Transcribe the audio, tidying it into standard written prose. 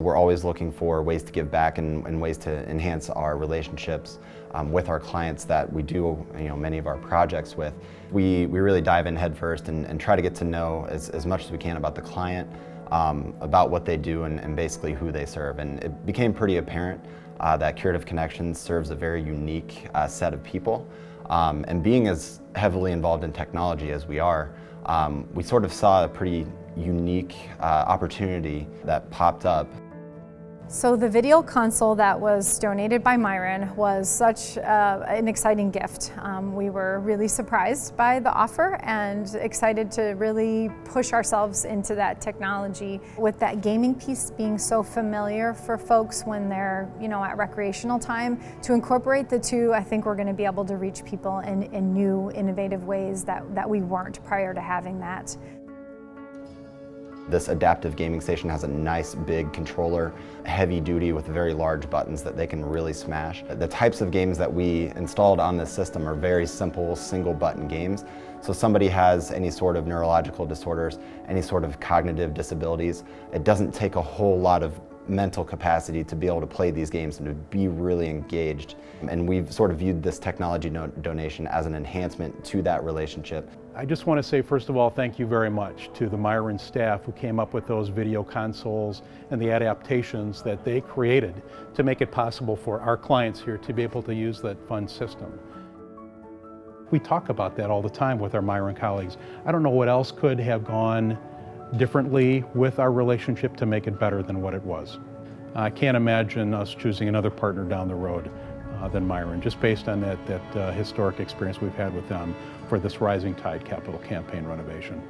We're always looking for ways to give back and ways to enhance our relationships with our clients that we do many of our projects with. We really dive in headfirst and try to get to know as much as we can about the client, about what they do and basically who they serve. And it became pretty apparent that Curative Connections serves a very unique set of people. And being as heavily involved in technology as we are, we sort of saw a pretty unique opportunity that popped up. So the video console that was donated by Miron was such an exciting gift. We were really surprised by the offer and excited to really push ourselves into that technology. With that gaming piece being so familiar for folks when they're at recreational time, to incorporate the two, I think we're going to be able to reach people in new, innovative ways that we weren't prior to having that. This adaptive gaming station has a nice big controller, heavy duty with very large buttons that they can really smash. The types of games that we installed on this system are very simple single button games. So somebody has any sort of neurological disorders, any sort of cognitive disabilities, it doesn't take a whole lot of mental capacity to be able to play these games and to be really engaged. And we've sort of viewed this technology donation as an enhancement to that relationship. I just want to say, first of all, thank you very much to the Miron staff who came up with those video consoles and the adaptations that they created to make it possible for our clients here to be able to use that fun system. We talk about that all the time with our Miron colleagues. I don't know what else could have gone differently with our relationship to make it better than what it was. I can't imagine us choosing another partner down the road than Miron, just based on that historic experience we've had with them for this Rising Tide Capital Campaign renovation.